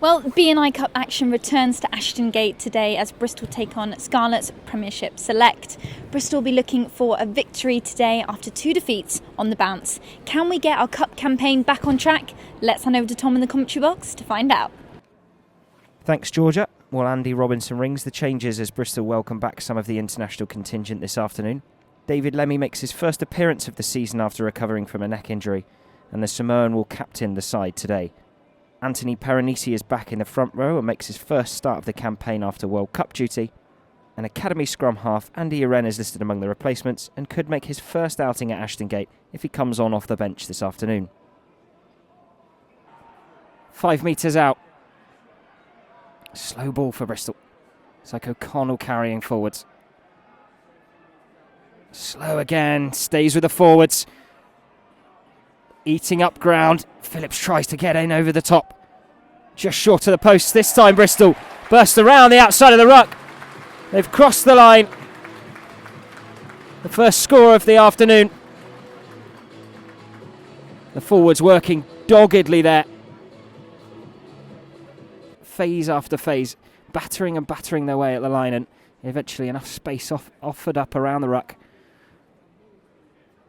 Well, B&I Cup action returns to Ashton Gate today as Bristol take on Scarlets Premiership Select. Bristol will be looking for a victory today after 2 defeats on the bounce. Can we get our cup campaign back on track? Let's hand over to Tom in the commentary box to find out. Thanks, Georgia. Well, Andy Robinson rings the changes as Bristol welcome back some of the international contingent this afternoon. David Lemmy makes his first appearance of the season after recovering from a neck injury, and the Samoan will captain the side today. Anthony Perenisi is back in the front row and makes his first start of the campaign after World Cup duty. And Academy scrum half Andy Uren is listed among the replacements and could make his first outing at Ashton Gate if he comes on off the bench this afternoon. 5 metres out. Slow ball for Bristol. It's like O'Connell carrying forwards. Slow again, stays with the forwards. Eating up ground. Phillips tries to get in over the top. Just short of the post this time, Bristol. Burst around the outside of the ruck. They've crossed the line. The first score of the afternoon. The forwards working doggedly there. Phase after phase. Battering and battering their way at the line, and eventually enough space offered up around the ruck.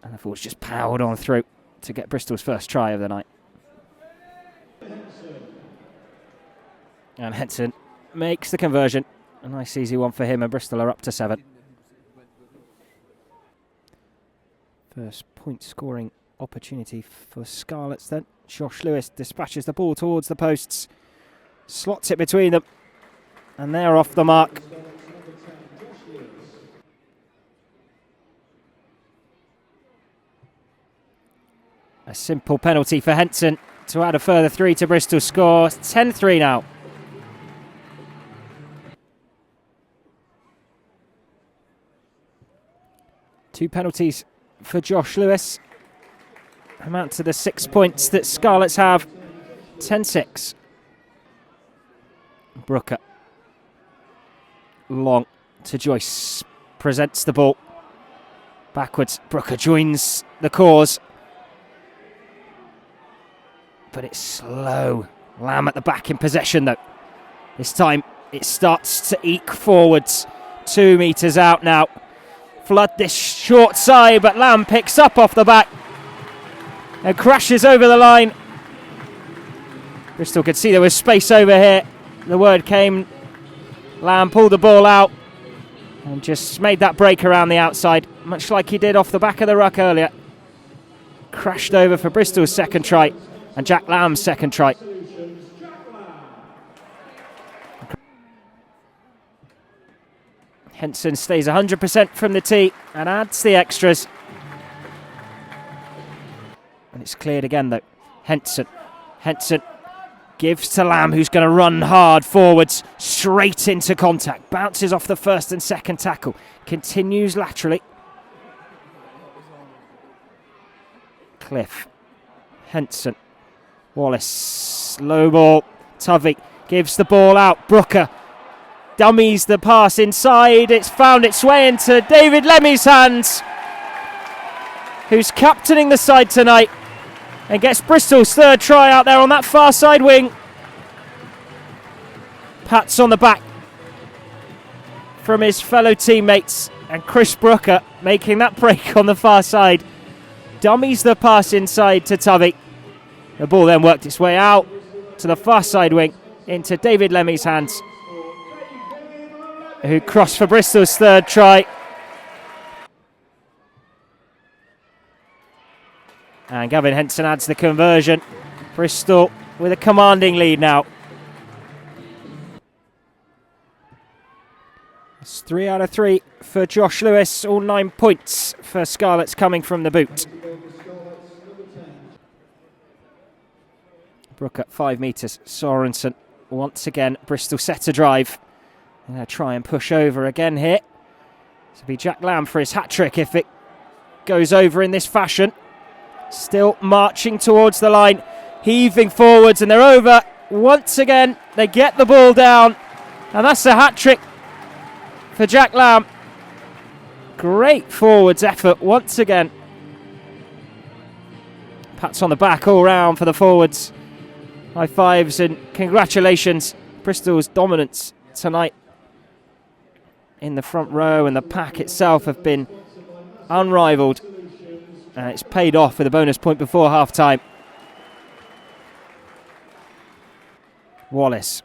And the forwards just powered on through to get Bristol's first try of the night. And Henson makes the conversion. A nice easy one for him, and Bristol are up to 7. First point scoring opportunity for Scarlets then. Josh Lewis dispatches the ball towards the posts. Slots it between them. And they're off the mark. A simple penalty for Henson to add a further 3 to Bristol's score. 10-3 now. Two penalties for Josh Lewis amount to the 6 points that Scarlets have. 10-6. Brooker. Long to Joyce. Presents the ball. Backwards. Brooker joins the cause. But it's slow. Lamb at the back in possession though. This time it starts to eke forwards. 2 metres out now. Flood this short side, but Lamb picks up off the back and crashes over the line. Bristol could see there was space over here. The word came. Lamb pulled the ball out and just made that break around the outside, much like he did off the back of the ruck earlier. Crashed over for Bristol's second try. And Jack Lamb's second try. Henson stays 100% from the tee and adds the extras. And it's cleared again though. Henson gives to Lamb, who's going to run hard forwards, straight into contact. Bounces off the first and second tackle. Continues laterally. Cliff. Henson. Wallace, slow ball. Tuvey gives the ball out. Brooker dummies the pass inside. It's found its way into David Lemmy's hands, who's captaining the side tonight and gets Bristol's third try out there on that far side wing. Pats on the back from his fellow teammates, and Chris Brooker making that break on the far side. Dummies the pass inside to Tuvey. The ball then worked its way out to the far side wing into David Lemmy's hands, who crossed for Bristol's third try. And Gavin Henson adds the conversion. Bristol with a commanding lead now. It's 3 out of 3 for Josh Lewis. All 9 points for Scarlets coming from the boot. Brooker, 5 metres. Sorensen once again. Bristol set a drive. They're going to try and push over again here. This will be Jack Lamb for his hat-trick if it goes over in this fashion. Still marching towards the line. Heaving forwards, and they're over once again. They get the ball down. And that's a hat-trick for Jack Lamb. Great forwards effort once again. Pats on the back all round for the forwards. High fives and congratulations. Bristol's dominance tonight in the front row and the pack itself have been unrivalled. And it's paid off with a bonus point before half-time. Wallace.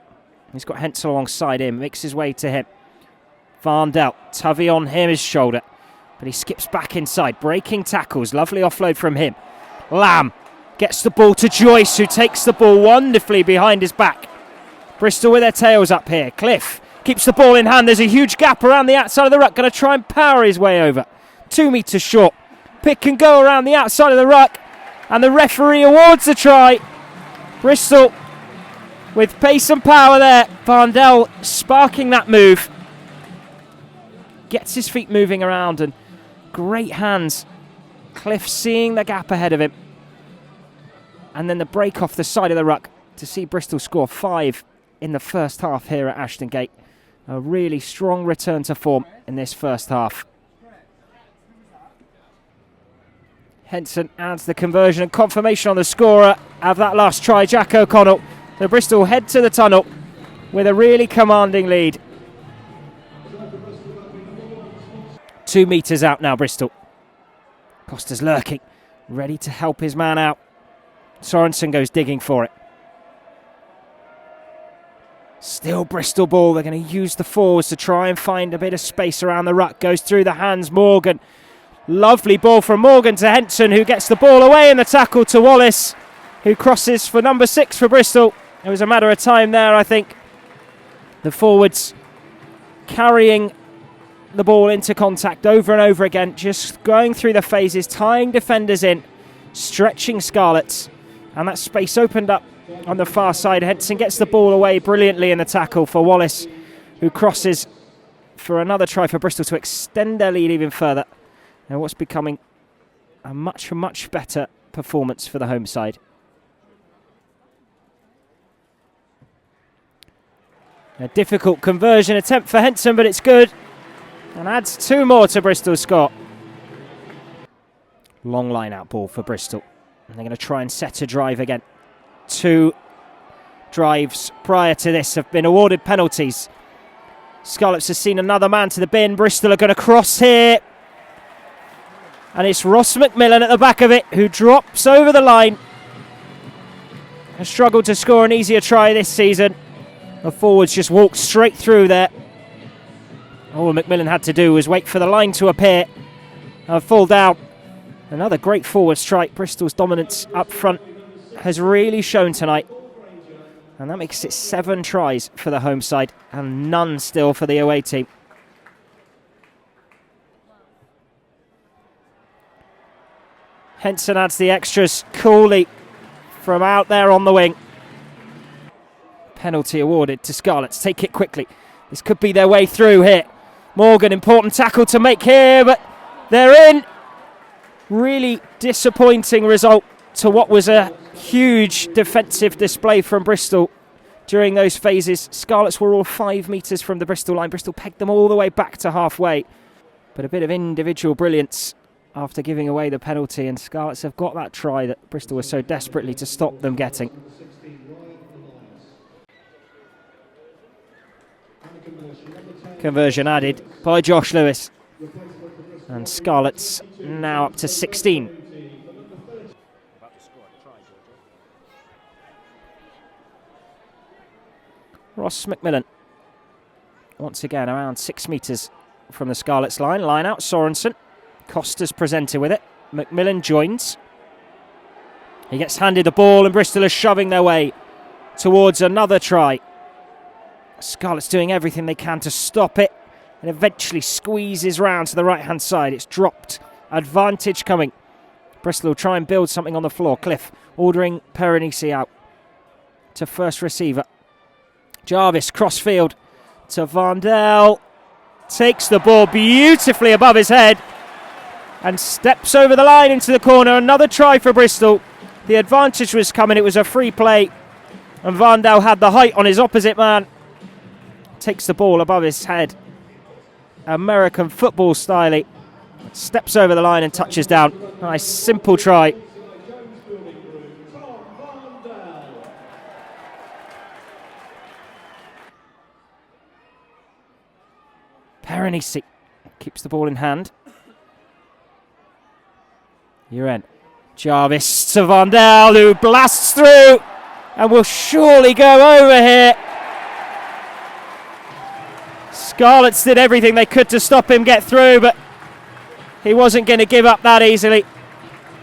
He's got Hensel alongside him. Makes his way to him. Varndell. Tovey on him, his shoulder. But he skips back inside. Breaking tackles. Lovely offload from him. Lamb gets the ball to Joyce, who takes the ball wonderfully behind his back. Bristol with their tails up here. Cliff keeps the ball in hand. There's a huge gap around the outside of the ruck. Going to try and power his way over. 2 metres short. Pick and go around the outside of the ruck. And the referee awards the try. Bristol with pace and power there. Varndell sparking that move. Gets his feet moving around and great hands. Cliff seeing the gap ahead of him. And then the break off the side of the ruck to see Bristol score 5 in the first half here at Ashton Gate. A really strong return to form in this first half. Henson adds the conversion and confirmation on the scorer of that last try, Jack O'Connell. So Bristol head to the tunnel with a really commanding lead. 2 metres out now, Bristol. Costa's lurking, ready to help his man out. Sorensen goes digging for it. Still Bristol ball. They're going to use the forwards to try and find a bit of space around the ruck. Goes through the hands, Morgan. Lovely ball from Morgan to Henson, who gets the ball away in the tackle to Wallace, who crosses for number 6 for Bristol. It was a matter of time there, I think. The forwards carrying the ball into contact over and over again, just going through the phases, tying defenders in, stretching Scarlets. And that space opened up on the far side. Henson gets the ball away brilliantly in the tackle for Wallace, who crosses for another try for Bristol to extend their lead even further. And what's becoming a much, much better performance for the home side. A difficult conversion attempt for Henson, but it's good. And adds 2 more to Bristol's score. Long line out ball for Bristol. And they're going to try and set a drive again. 2 drives prior to this have been awarded penalties. Scarlets has seen another man to the bin. Bristol are going to cross here. And it's Ross McMillan at the back of it, who drops over the line. Has struggled to score an easier try this season. The forwards just walked straight through there. All McMillan had to do was wait for the line to appear and fall down. Another great forward strike. Bristol's dominance up front has really shown tonight. And that makes it 7 tries for the home side and none still for the away team. Henson adds the extras coolly from out there on the wing. Penalty awarded to Scarlets. Take it quickly. This could be their way through here. Morgan, important tackle to make here, but they're in. Really disappointing result to what was a huge defensive display from Bristol during those phases. Scarlets were all 5 metres from the Bristol line. Bristol pegged them all the way back to halfway. But a bit of individual brilliance after giving away the penalty, and Scarlets have got that try that Bristol was so desperately to stop them getting. Conversion added by Josh Lewis. And Scarlets now up to 16. Ross McMillan, once again around 6 metres from the Scarlets line. Line out, Sorensen. Costa's presented with it. McMillan joins. He gets handed the ball and Bristol are shoving their way towards another try. Scarlets doing everything they can to stop it and eventually squeezes round to the right-hand side. It's dropped. Advantage coming. Bristol will try and build something on the floor. Cliff ordering Perenisi out to first receiver. Jarvis crossfield to Varndell. Takes the ball beautifully above his head and steps over the line into the corner. Another try for Bristol. The advantage was coming. It was a free play. And Varndell had the height on his opposite man. Takes the ball above his head. American football style. Steps over the line and touches down. Nice simple try. Aranisi keeps the ball in hand. Uren. Jarvis to Vondel, who blasts through and will surely go over here. Scarlets did everything they could to stop him get through, but he wasn't going to give up that easily.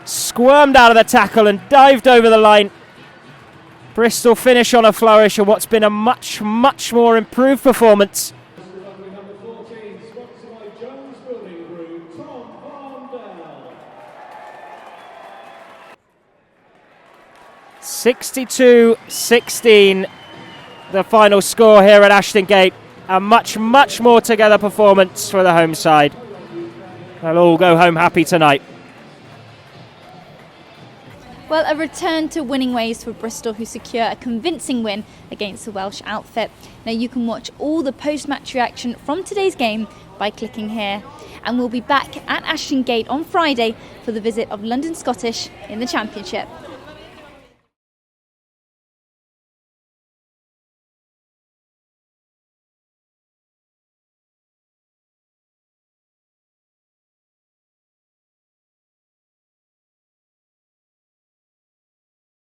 Squirmed out of the tackle and dived over the line. Bristol finish on a flourish of what's been a much, much more improved performance. 62-16, the final score here at Ashton Gate. A much, much more together performance for the home side. They'll all go home happy tonight. Well, a return to winning ways for Bristol, who secure a convincing win against the Welsh outfit. Now you can watch all the post-match reaction from today's game by clicking here. And we'll be back at Ashton Gate on Friday for the visit of London Scottish in the Championship.